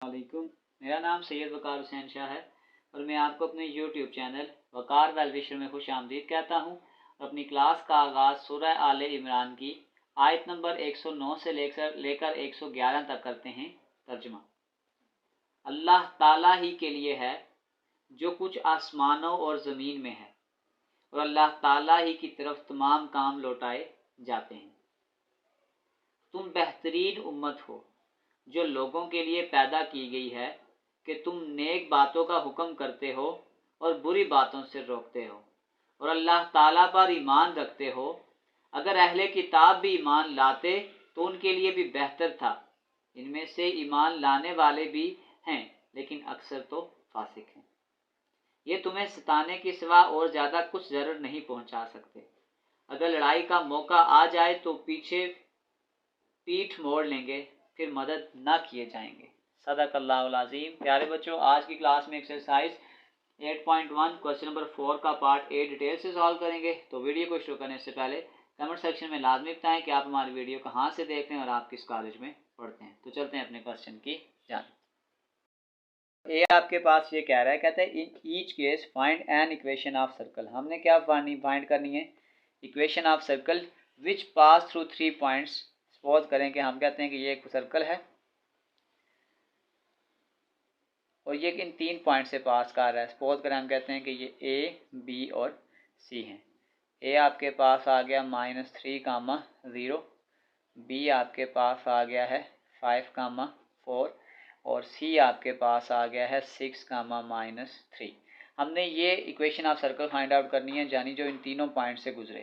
वालेकुम। मेरा नाम सैयद वकार हुसैन शाह है और मैं आपको अपने YouTube चैनल वकार वेल विशर में खुश आमदीद कहता हूँ। अपनी क्लास का आगाज़ सूरह आले इमरान की आयत नंबर 109 से लेकर 111 तक करते हैं। तर्जुमा। अल्लाह ताला ही के लिए है जो कुछ आसमानों और ज़मीन में है और अल्लाह ताला ही की तरफ तमाम काम लौटाए जाते हैं। तुम बेहतरीन उम्मत हो जो लोगों के लिए पैदा की गई है कि तुम नेक बातों का हुक्म करते हो और बुरी बातों से रोकते हो और अल्लाह ताला पर ईमान रखते हो। अगर अहले किताब भी ईमान लाते तो उनके लिए भी बेहतर था। इनमें से ईमान लाने वाले भी हैं लेकिन अक्सर तो फासिक हैं। ये तुम्हें सताने के सिवा और ज़्यादा कुछ ज़रूर नहीं पहुंचा सकते। अगर लड़ाई का मौका आ जाए तो पीठ मोड़ लेंगे, फिर मदद ना किए जाएंगे। सदक़ल्लाहुल अज़ीम। प्यारे बच्चों, आज की क्लास में एक्सरसाइज 8.1 क्वेश्चन नंबर 4 का पार्ट ए डिटेल से सॉल्व करेंगे। तो वीडियो को शुरू करने से पहले कमेंट सेक्शन में लाजमी बताएं कि आप हमारी वीडियो कहाँ से देख रहे हैं और आप किस कॉलेज में पढ़ते हैं। तो चलते हैं अपने क्वेश्चन की जानिब। ए आपके पास ये कह रहा है, कहते हैं in each case find an equation of circle. हमने क्या फाइंड करनी है? Equation of circle which pass through 3 points. Suppose करें कि हम कहते हैं कि ये एक सर्कल है और ये इन 3 पॉइंट से पास कर रहा है। सपोज करें हम कहते हैं कि ये ए, बी और सी हैं। ए आपके पास आ गया -3, 0। बी आपके पास आ गया है 5, 4 और सी आपके पास आ गया है 6, -3। हमने ये equation of circle find out करनी है, यानी जो इन तीनों पॉइंट से गुजरे।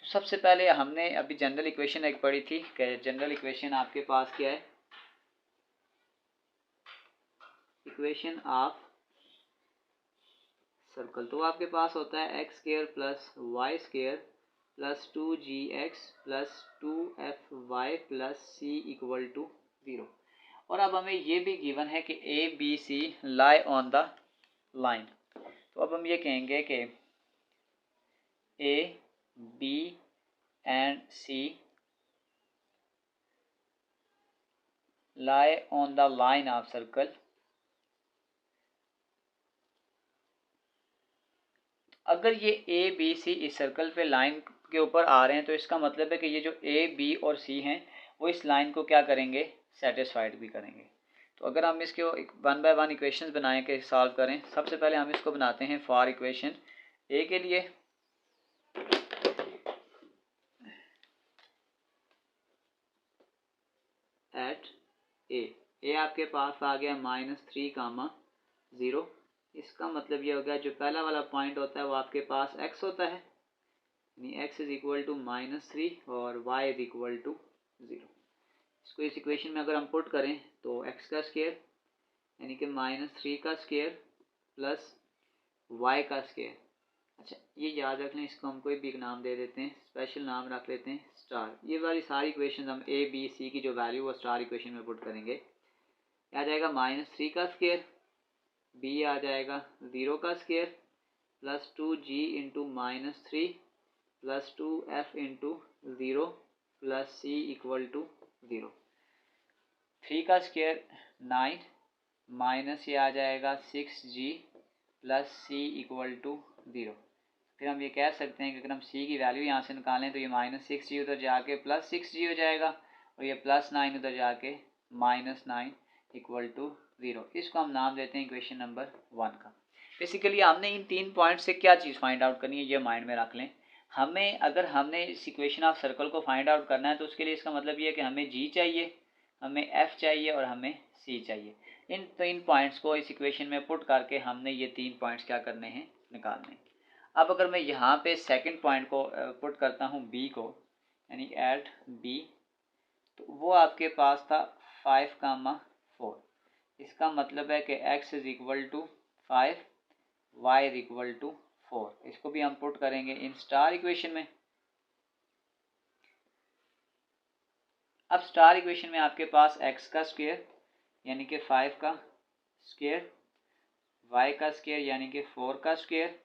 तो सबसे पहले हमने अभी जनरल इक्वेशन एक पढ़ी थी कि जनरल इक्वेशन आपके पास क्या है? इक्वेशन ऑफ सर्कल तो आपके पास होता है x² plus y² plus 2gx plus 2fy plus c equal to 0। और अब हमें ये भी गिवन है कि A B C lie on the line. तो अब हम ये कहेंगे कि A B and C lie on the line of circle। अगर ये ए बी सी इस सर्कल पे लाइन के ऊपर आ रहे हैं तो इसका मतलब है कि ये जो ए बी और सी हैं वो इस लाइन को क्या करेंगे? सेटिस्फाइड भी करेंगे। तो अगर हम इसके 1 बाय 1 इक्वेशंस बनाएं के सॉल्व करें, सबसे पहले हम इसको बनाते हैं फॉर इक्वेशन ए के लिए। एट ए आपके पास आ गया -3, 0। इसका मतलब ये हो गया जो पहला वाला पॉइंट होता है वो आपके पास x होता है, यानी x इज इक्वल टू -3 और y इज इक्वल टू 0। इसको इस इक्वेशन में अगर हम पुट करें तो x का स्क्वायर यानी कि -3 का स्क्वायर प्लस y का स्क्वायर। अच्छा, ये याद रख लें, इसको हम कोई भी एक नाम दे देते हैं, स्पेशल नाम रख लेते हैं स्टार। ये वाली सारी इक्वेशन हम ए बी सी की जो वैल्यू वो स्टार इक्वेशन में पुट करेंगे। आ जाएगा -3 का स्क्वायर, बी आ जाएगा 0 का square plus 2g into -3 plus 2f into 0 plus c equal to 0। 3 का स्क्वायर 9 माइनस ये आ जाएगा 6g plus c equal to 0। फिर हम ये कह सकते हैं कि अगर हम c की वैल्यू यहाँ से निकालें तो ये -6g उधर जाके प्लस 6g हो जाएगा और ये +9 उधर जाके -9 इक्वल टू 0। इसको हम नाम देते हैं इक्वेशन नंबर 1 का। बेसिकली हमने इन 3 पॉइंट से क्या चीज़ फाइंड आउट करनी है ये माइंड में रख लें। अगर हमने इस इक्वेशन ऑफ सर्कल को फाइंड आउट करना है तो उसके लिए इसका मतलब ये है कि हमें g चाहिए, हमें f चाहिए और हमें c चाहिए। इन 3 पॉइंट्स को इस इक्वेशन में पुट करके हमने ये 3 पॉइंट्स क्या करने हैं? निकालने। अब अगर मैं यहाँ पे सेकंड पॉइंट को पुट करता हूँ b को, यानी एट b, तो वो आपके पास था 5, 4। इसका मतलब है कि x is equal to 5, y is equal to 4। इसको भी हम पुट करेंगे इन स्टार इक्वेशन में। अब स्टार इक्वेशन में आपके पास x का स्क्वायर यानी कि 5 का स्क्वायर, y का स्क्वायर यानी कि 4 का square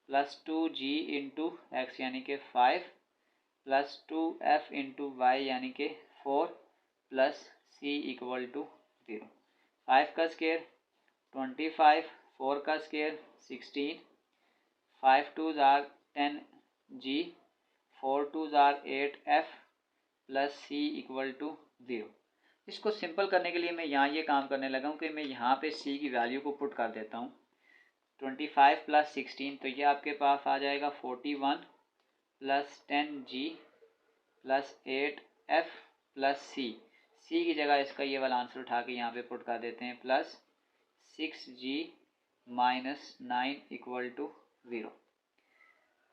plus 2g into x यानी कि 5 प्लस 2f इंटू वाई यानी कि 4 प्लस c इक्वल टू 0। 5 का स्केयर 25, 4 का स्केयर 16, 5 2 ज़ार 10 G, 4 2 ज़ार 8 F plus C equal to 0। इसको सिंपल करने के लिए मैं यहाँ ये काम करने लगा हूँ कि मैं यहाँ पे C की वैल्यू को पुट कर देता हूँ। 25 प्लस 16 तो ये आपके पास आ जाएगा 41 plus 10G plus 8F plus C की जगह इसका ये वाला आंसर उठा के यहाँ पे पुट कर देते हैं, plus 6G minus 9 equal to 0।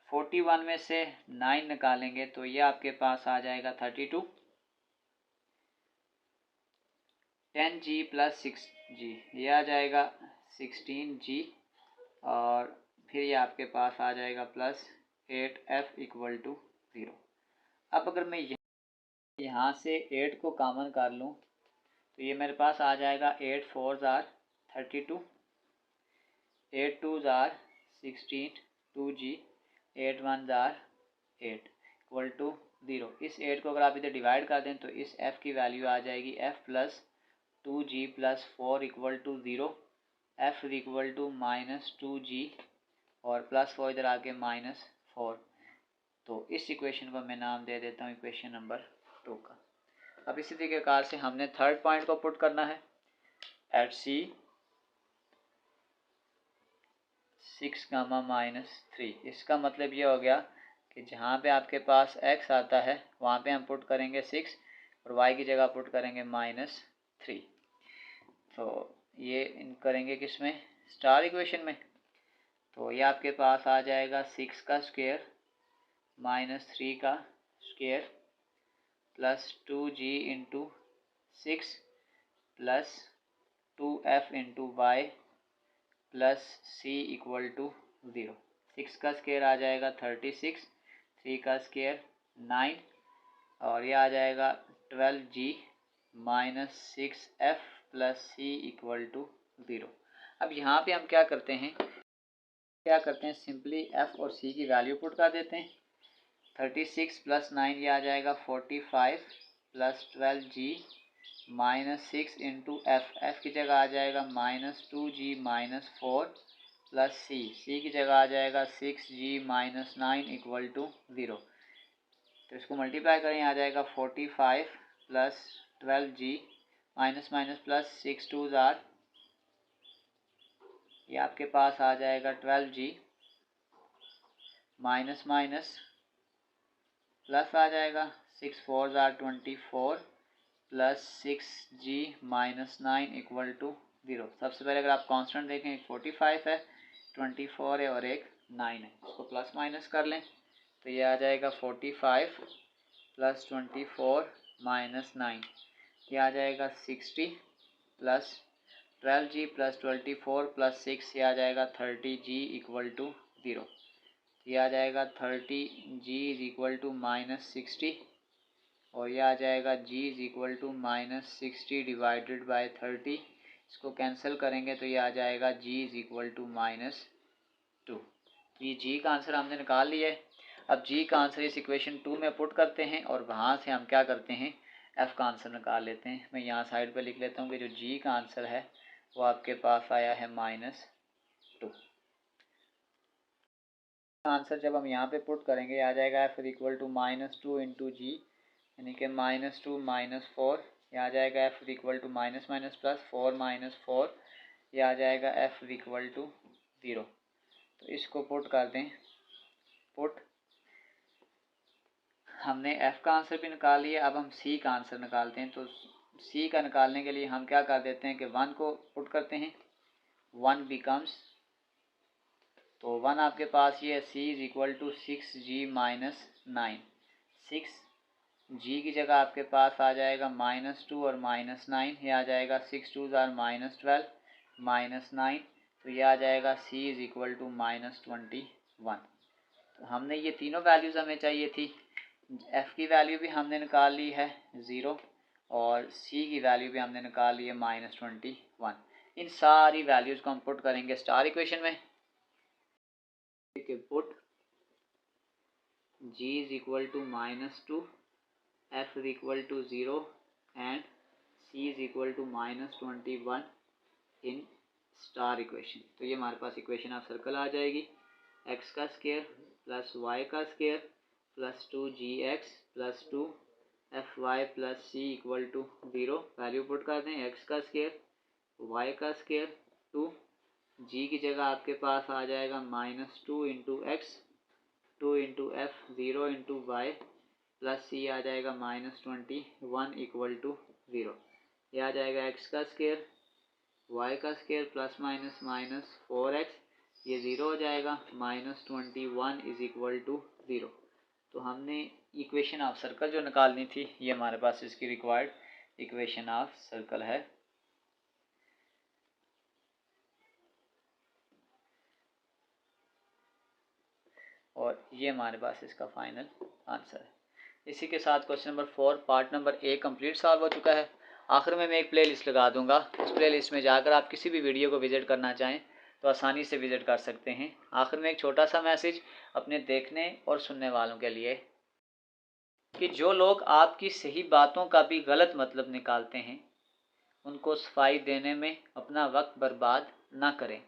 41 में से 9 निकालेंगे तो ये आपके पास आ जाएगा 32, 10G प्लस 6G ये आ जाएगा 16G और फिर ये आपके पास आ जाएगा प्लस 8F इक्वल टू 0। अब अगर मैं यहाँ से 8 को कॉमन कर लूँ तो ये मेरे पास आ जाएगा 8 4 ज़ार 32, 8 2 ज़ार 16 2G, 8 1 ज़ार 8 इक्वल टू 0। इस 8 को अगर आप इधर डिवाइड कर दें तो इस F की वैल्यू आ जाएगी F plus 2G plus 4 equal to 0, F equal to minus 2G और प्लस 4 इधर आके माइनस 4। तो इस इक्वेशन को मैं नाम दे देता हूँ इक्वेशन नंबर 2 का। अब इसी तरीके से हमने थर्ड पॉइंट को पुट करना है एट C 6 माइनस 3। इसका मतलब ये हो गया कि जहाँ पे आपके पास x आता है वहाँ पे हम पुट करेंगे 6 और y की जगह पुट करेंगे माइनस 3। तो ये करेंगे किस में, स्टार इक्वेशन में। तो ये आपके पास आ जाएगा 6 का स्क्वायर माइनस 3 का square plus 2G into 6 plus 2F into Y plus C equal to 0। 6 का स्क्वायर आ जाएगा 36, 3 का स्क्वायर 9 और ये आ जाएगा 12G minus 6F plus C equal to 0। अब यहाँ पे हम क्या करते हैं सिंपली F और C की वैल्यू पुट कर देते हैं। 36 प्लस 9 ये आ जाएगा 45 plus 12G minus 6 into F की जगह आ जाएगा minus 2G minus 4 plus C की जगह आ जाएगा 6G माइनस 9 इक्वल टू 0। तो इसको मल्टीप्लाई करें, आ जाएगा 45 plus 12G minus minus plus 6 2 ज़ार, ये आपके पास आ जाएगा 12G माइनस माइनस प्लस आ जाएगा 6 4 ज़ार 24 plus 6G minus 9 equal to 0। सबसे पहले अगर आप कांस्टेंट देखें, एक 45 है, 24 है और एक 9 है। इसको प्लस माइनस कर लें तो ये आ जाएगा 45 प्लस 24 माइनस 9, ये आ जाएगा 60 प्लस 12G प्लस 24 प्लस 6, ये आ जाएगा 30G इक्वल टू 0। ये आ जाएगा 30G is equal to minus 60 और ये आ जाएगा G is equal to minus 60 divided by 30। इसको कैंसिल करेंगे तो ये आ जाएगा G is equal to minus 2। तो ये G का आंसर हमने निकाल लिया है। अब G का आंसर इस इक्वेशन 2 में पुट करते हैं और वहाँ से हम क्या करते हैं, F का आंसर निकाल लेते हैं। मैं यहाँ साइड पर लिख लेता हूँ कि जो G का आंसर है वो आपके पास आया है माइनस 2। आंसर जब हम यहाँ पे पुट करेंगे आ जाएगा F equal to minus 2 into G, यानी कि माइनस 2 माइनस 4, ये आ जाएगा F equal to minus minus plus 4 minus 4, ये आ जाएगा F इक्वल टू 0। तो इसको पुट कर दें, पुट हमने F का आंसर भी निकाल लिया। अब हम C का आंसर निकालते हैं। तो C का निकालने के लिए हम क्या कर देते हैं कि 1 को पुट करते हैं, 1 बिकम्स, तो 1 आपके पास ये C is equal to 6G minus 9। 6G की जगह आपके पास आ जाएगा माइनस 2 और माइनस 9, ये आ जाएगा 6 2 ज़ार माइनस 12 माइनस 9, तो ये आ जाएगा C is equal to minus 21। तो हमने ये तीनों वैल्यूज़ हमें चाहिए थी। F की वैल्यू भी हमने निकाल ली है 0 और C की वैल्यू भी हमने निकाल ली है माइनस 21। इन सारी वैल्यूज़ को हम पुट करेंगे स्टार इक्वेशन में। Put G is equal to minus 2, F is equal to 0 and C is equal to minus 21 in star equation. तो ये हमारे पास इक्वेशन ऑफ सर्कल आ जाएगी, एक्स का स्क्वायर प्लस वाई का square plus 2gx plus 2fy plus C equal to 0। Value put कर दें, एक्स का स्क्वायर वाई का स्क्वायर 2, जी की जगह आपके पास आ जाएगा -2 into X 2 into F 0 into Y plus C आ जाएगा -21 इक्वल टू 0। ये आ जाएगा एक्स का स्क्वायर वाई का square plus minus minus 4x, ये 0 हो जाएगा, -21 इज इक्वल टू 0। तो हमने इक्वेशन ऑफ सर्कल जो निकालनी थी, ये हमारे पास इसकी रिक्वायर्ड इक्वेशन ऑफ सर्कल है। और ये हमारे पास इसका फाइनल आंसर है। इसी के साथ question number 4 part number A complete solve हो चुका है। आखिर में मैं एक प्लेलिस्ट लगा दूंगा, उस प्लेलिस्ट में जाकर आप किसी भी वीडियो को विजिट करना चाहें तो आसानी से विजिट कर सकते हैं। आखिर में एक छोटा सा मैसेज अपने देखने और सुनने वालों के लिए कि जो लोग आपकी सही बातों का भी गलत मतलब निकालते हैं, उनको सफाई देने में अपना वक्त बर्बाद ना करें,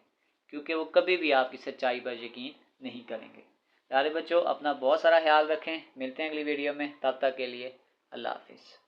क्योंकि वो कभी भी आपकी सच्चाई पर यकीन नहीं करेंगे। प्यारे बच्चों, अपना बहुत सारा ख्याल रखें। मिलते हैं अगली वीडियो में, तब तक के लिए अल्लाह हाफिज़।